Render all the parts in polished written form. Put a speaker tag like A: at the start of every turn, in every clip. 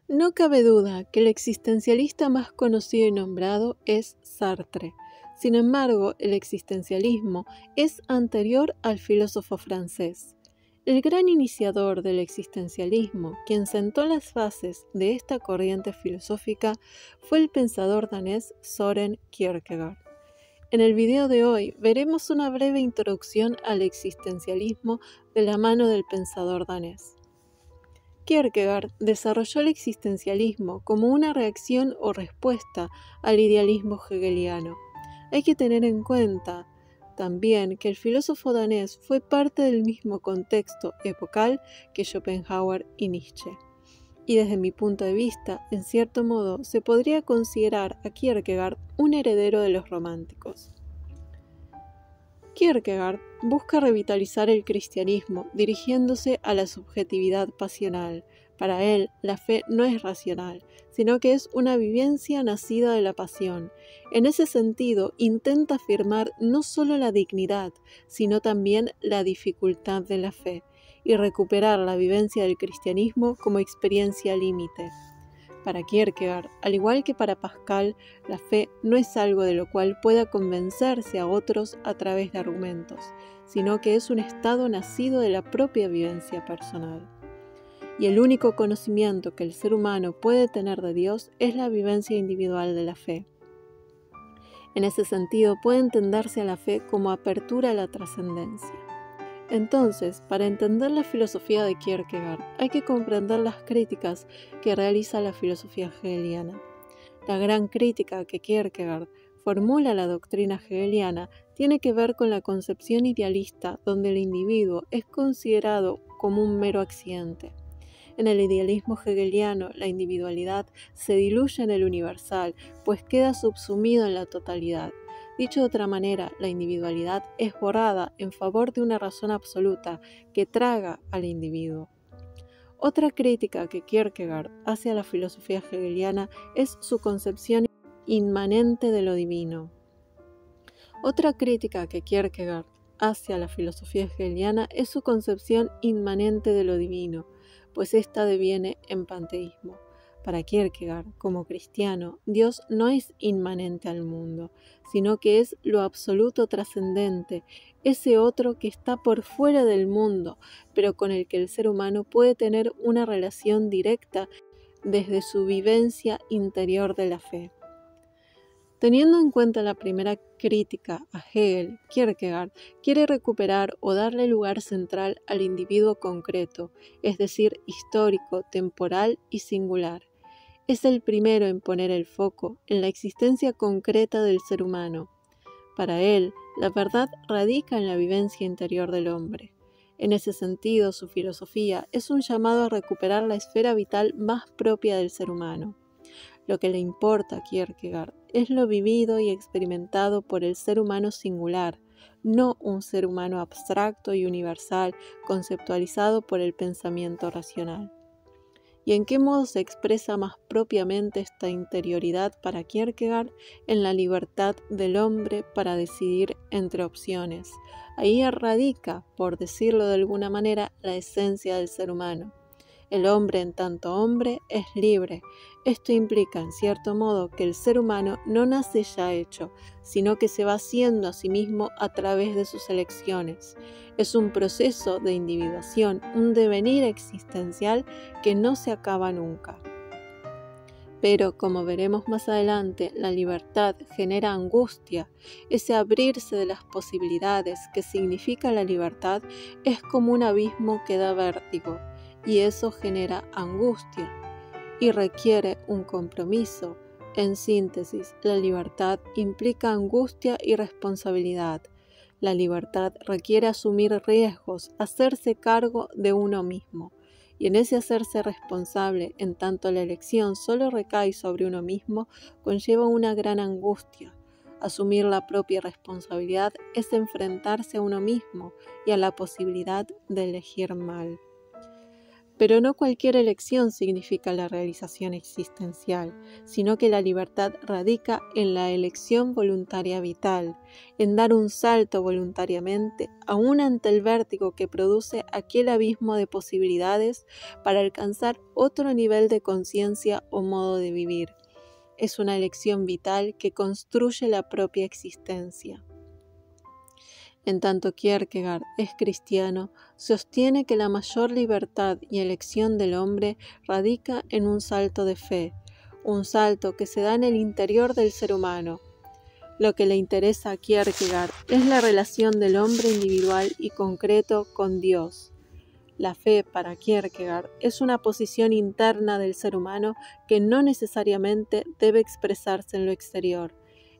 A: No cabe duda que el existencialista más conocido y nombrado es Sartre. Sin embargo, el existencialismo es anterior al filósofo francés. El gran iniciador del existencialismo, quien sentó las bases de esta corriente filosófica, fue el pensador danés Søren Kierkegaard. En el video de hoy veremos una breve introducción al existencialismo de la mano del pensador danés. Kierkegaard desarrolló el existencialismo como una reacción o respuesta al idealismo hegeliano. Hay que tener en cuenta también que el filósofo danés fue parte del mismo contexto epocal que Schopenhauer y Nietzsche. Y desde mi punto de vista, en cierto modo, se podría considerar a Kierkegaard un heredero de los románticos. Kierkegaard busca revitalizar el cristianismo dirigiéndose a la subjetividad pasional. Para él, la fe no es racional, sino que es una vivencia nacida de la pasión. En ese sentido, intenta afirmar no solo la dignidad, sino también la dificultad de la fe, y recuperar la vivencia del cristianismo como experiencia límite. Para Kierkegaard, al igual que para Pascal, la fe no es algo de lo cual pueda convencerse a otros a través de argumentos, sino que es un estado nacido de la propia vivencia personal. Y el único conocimiento que el ser humano puede tener de Dios es la vivencia individual de la fe. En ese sentido, puede entenderse a la fe como apertura a la trascendencia. Entonces, para entender la filosofía de Kierkegaard, hay que comprender las críticas que realiza la filosofía hegeliana. La gran crítica que Kierkegaard formula a la doctrina hegeliana tiene que ver con la concepción idealista donde el individuo es considerado como un mero accidente. En el idealismo hegeliano, la individualidad se diluye en el universal, pues queda subsumido en la totalidad. Dicho de otra manera, la individualidad es borrada en favor de una razón absoluta que traga al individuo. Otra crítica que Kierkegaard hace a la filosofía hegeliana es su concepción inmanente de lo divino. Otra crítica que Kierkegaard hace a la filosofía hegeliana es su concepción inmanente de lo divino, pues ésta deviene en panteísmo. Para Kierkegaard, como cristiano, Dios no es inmanente al mundo, sino que es lo absoluto trascendente, ese otro que está por fuera del mundo, pero con el que el ser humano puede tener una relación directa desde su vivencia interior de la fe. Teniendo en cuenta la primera crítica a Hegel, Kierkegaard quiere recuperar o darle lugar central al individuo concreto, es decir, histórico, temporal y singular. Es el primero en poner el foco en la existencia concreta del ser humano. Para él, la verdad radica en la vivencia interior del hombre. En ese sentido, su filosofía es un llamado a recuperar la esfera vital más propia del ser humano. Lo que le importa a Kierkegaard es lo vivido y experimentado por el ser humano singular, no un ser humano abstracto y universal conceptualizado por el pensamiento racional. ¿Y en qué modo se expresa más propiamente esta interioridad para Kierkegaard? En la libertad del hombre para decidir entre opciones. Ahí radica, por decirlo de alguna manera, la esencia del ser humano. El hombre en tanto hombre es libre. Esto implica, en cierto modo, que el ser humano no nace ya hecho, sino que se va haciendo a sí mismo a través de sus elecciones. Es un proceso de individuación, un devenir existencial que no se acaba nunca. Pero, como veremos más adelante, la libertad genera angustia. Ese abrirse de las posibilidades que significa la libertad es como un abismo que da vértigo. Y eso genera angustia y requiere un compromiso. En síntesis, la libertad implica angustia y responsabilidad. La libertad requiere asumir riesgos, hacerse cargo de uno mismo. Y en ese hacerse responsable, en tanto la elección solo recae sobre uno mismo, conlleva una gran angustia. Asumir la propia responsabilidad es enfrentarse a uno mismo y a la posibilidad de elegir mal. Pero no cualquier elección significa la realización existencial, sino que la libertad radica en la elección voluntaria vital, en dar un salto voluntariamente, aún ante el vértigo que produce aquel abismo de posibilidades para alcanzar otro nivel de conciencia o modo de vivir. Es una elección vital que construye la propia existencia. En tanto Kierkegaard es cristiano, sostiene que la mayor libertad y elección del hombre radica en un salto de fe, un salto que se da en el interior del ser humano. Lo que le interesa a Kierkegaard es la relación del hombre individual y concreto con Dios. La fe, para Kierkegaard, es una posición interna del ser humano que no necesariamente debe expresarse en lo exterior.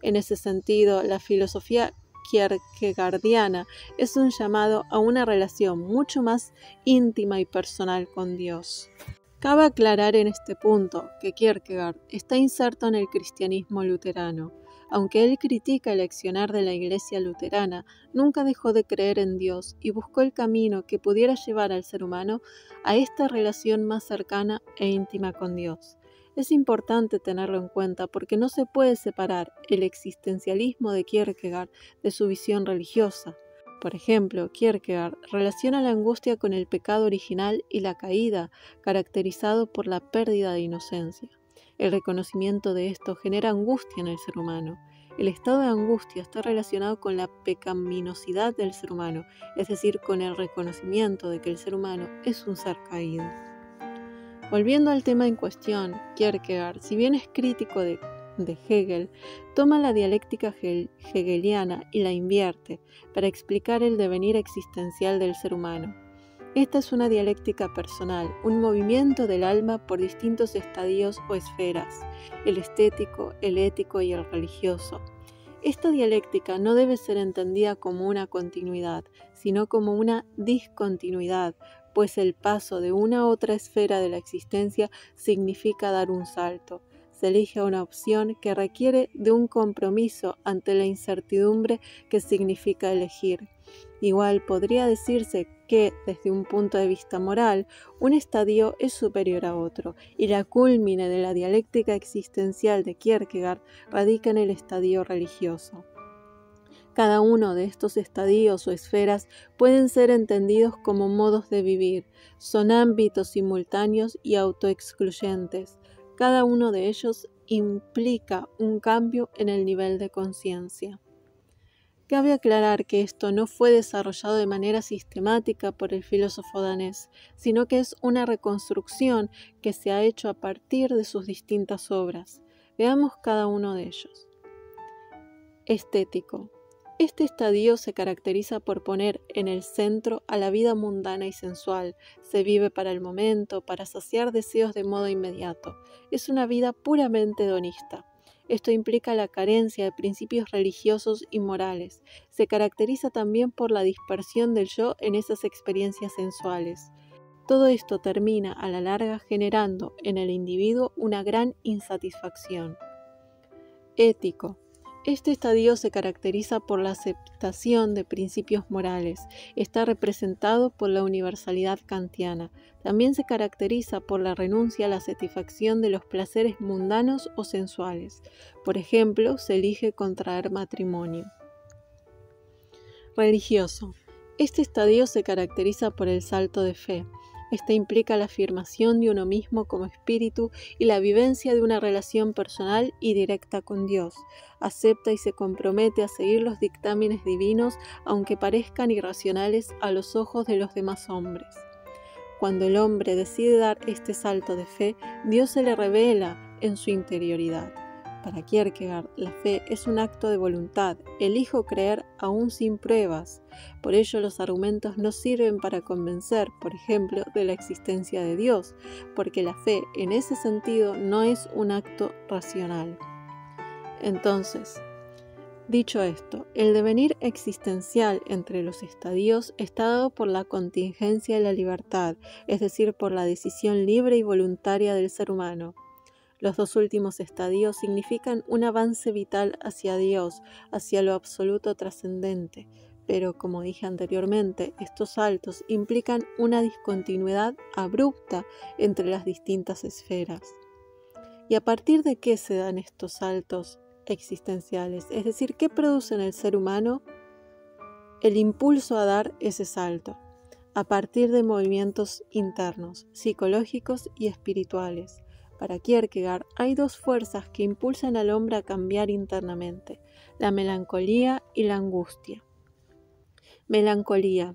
A: En ese sentido, la filosofía kierkegaardiana es un llamado a una relación mucho más íntima y personal con Dios. Cabe aclarar en este punto que Kierkegaard está inserto en el cristianismo luterano. Aunque él critica el accionar de la Iglesia luterana, nunca dejó de creer en Dios y buscó el camino que pudiera llevar al ser humano a esta relación más cercana e íntima con Dios. Es importante tenerlo en cuenta porque no se puede separar el existencialismo de Kierkegaard de su visión religiosa. Por ejemplo, Kierkegaard relaciona la angustia con el pecado original y la caída, caracterizado por la pérdida de inocencia. El reconocimiento de esto genera angustia en el ser humano. El estado de angustia está relacionado con la pecaminosidad del ser humano, es decir, con el reconocimiento de que el ser humano es un ser caído. Volviendo al tema en cuestión, Kierkegaard, si bien es crítico de Hegel, toma la dialéctica hegeliana y la invierte para explicar el devenir existencial del ser humano. Esta es una dialéctica personal, un movimiento del alma por distintos estadios o esferas, el estético, el ético y el religioso. Esta dialéctica no debe ser entendida como una continuidad, sino como una discontinuidad, pues el paso de una a otra esfera de la existencia significa dar un salto. Se elige una opción que requiere de un compromiso ante la incertidumbre que significa elegir. Igual podría decirse que, desde un punto de vista moral, un estadio es superior a otro, y la cúlmine de la dialéctica existencial de Kierkegaard radica en el estadio religioso. Cada uno de estos estadios o esferas pueden ser entendidos como modos de vivir, son ámbitos simultáneos y autoexcluyentes. Cada uno de ellos implica un cambio en el nivel de conciencia. Cabe aclarar que esto no fue desarrollado de manera sistemática por el filósofo danés, sino que es una reconstrucción que se ha hecho a partir de sus distintas obras. Veamos cada uno de ellos. Estético. Este estadio se caracteriza por poner en el centro a la vida mundana y sensual. Se vive para el momento, para saciar deseos de modo inmediato. Es una vida puramente hedonista. Esto implica la carencia de principios religiosos y morales. Se caracteriza también por la dispersión del yo en esas experiencias sensuales. Todo esto termina a la larga generando en el individuo una gran insatisfacción. Ético. Este estadio se caracteriza por la aceptación de principios morales. Está representado por la universalidad kantiana. También se caracteriza por la renuncia a la satisfacción de los placeres mundanos o sensuales. Por ejemplo, se elige contraer matrimonio. Religioso. Este estadio se caracteriza por el salto de fe. Esta implica la afirmación de uno mismo como espíritu y la vivencia de una relación personal y directa con Dios. Acepta y se compromete a seguir los dictámenes divinos, aunque parezcan irracionales a los ojos de los demás hombres. Cuando el hombre decide dar este salto de fe, Dios se le revela en su interioridad. Para Kierkegaard, la fe es un acto de voluntad. Elijo creer aún sin pruebas. Por ello, los argumentos no sirven para convencer, por ejemplo, de la existencia de Dios, porque la fe, en ese sentido, no es un acto racional. Entonces, dicho esto, el devenir existencial entre los estadios está dado por la contingencia de la libertad, es decir, por la decisión libre y voluntaria del ser humano. Los dos últimos estadios significan un avance vital hacia Dios, hacia lo absoluto trascendente, Pero, como dije anteriormente, estos saltos implican una discontinuidad abrupta entre las distintas esferas. ¿Y a partir de qué se dan estos saltos existenciales? Es decir, ¿qué produce en el ser humano el impulso a dar ese salto? A partir de movimientos internos, psicológicos y espirituales. Para Kierkegaard hay dos fuerzas que impulsan al hombre a cambiar internamente: la melancolía y la angustia. Melancolía.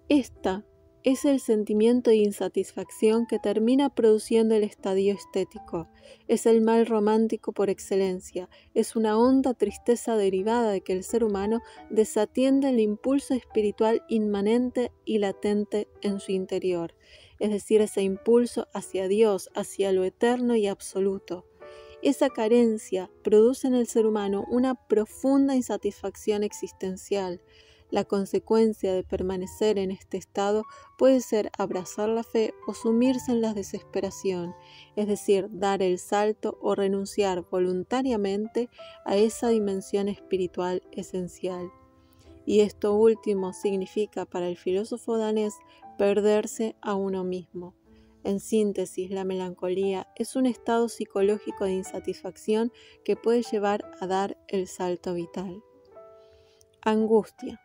A: Esta es el sentimiento de insatisfacción que termina produciendo el estadio estético. Es el mal romántico por excelencia. Es una honda tristeza derivada de que el ser humano desatiende el impulso espiritual inmanente y latente en su interior, es decir, ese impulso hacia Dios, hacia lo eterno y absoluto. Esa carencia produce en el ser humano una profunda insatisfacción existencial. La consecuencia de permanecer en este estado puede ser abrazar la fe o sumirse en la desesperación, es decir, dar el salto o renunciar voluntariamente a esa dimensión espiritual esencial. Y esto último significa para el filósofo danés perderse a uno mismo. En síntesis, la melancolía es un estado psicológico de insatisfacción que puede llevar a dar el salto vital. Angustia.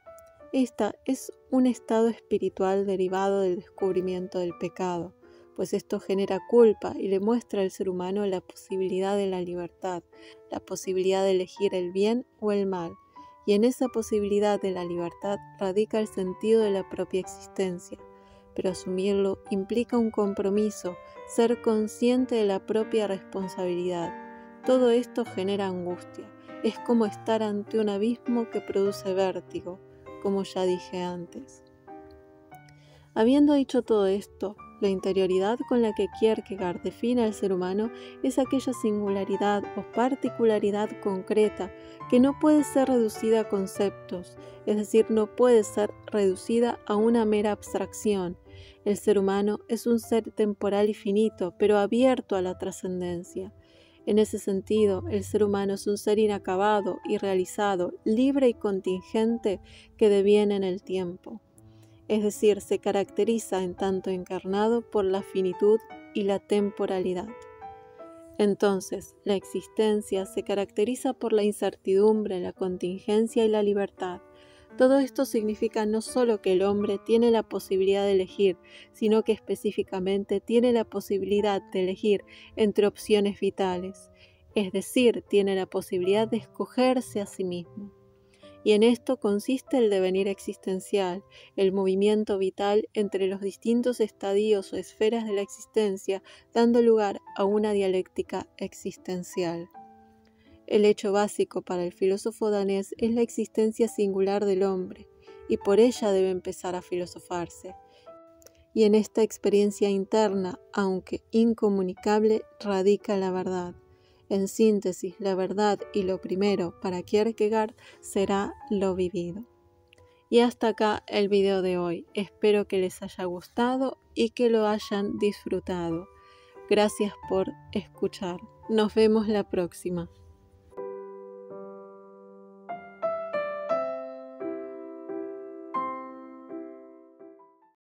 A: Esta es un estado espiritual derivado del descubrimiento del pecado, pues esto genera culpa y le muestra al ser humano la posibilidad de la libertad, la posibilidad de elegir el bien o el mal, y en esa posibilidad de la libertad radica el sentido de la propia existencia, pero asumirlo implica un compromiso, ser consciente de la propia responsabilidad. Todo esto genera angustia, es como estar ante un abismo que produce vértigo, como ya dije antes. Habiendo dicho todo esto, la interioridad con la que Kierkegaard define al ser humano es aquella singularidad o particularidad concreta que no puede ser reducida a conceptos, es decir, no puede ser reducida a una mera abstracción. El ser humano es un ser temporal y finito, pero abierto a la trascendencia. En ese sentido, el ser humano es un ser inacabado, irrealizado, libre y contingente que deviene en el tiempo. Es decir, se caracteriza en tanto encarnado por la finitud y la temporalidad. Entonces, la existencia se caracteriza por la incertidumbre, la contingencia y la libertad. Todo esto significa no solo que el hombre tiene la posibilidad de elegir, sino que específicamente tiene la posibilidad de elegir entre opciones vitales, es decir, tiene la posibilidad de escogerse a sí mismo. Y en esto consiste el devenir existencial, el movimiento vital entre los distintos estadios o esferas de la existencia, dando lugar a una dialéctica existencial. El hecho básico para el filósofo danés es la existencia singular del hombre, y por ella debe empezar a filosofarse. Y en esta experiencia interna, aunque incomunicable, radica la verdad. En síntesis, la verdad y lo primero para Kierkegaard será lo vivido. Y hasta acá el video de hoy. Espero que les haya gustado y que lo hayan disfrutado. Gracias por escuchar. Nos vemos la próxima.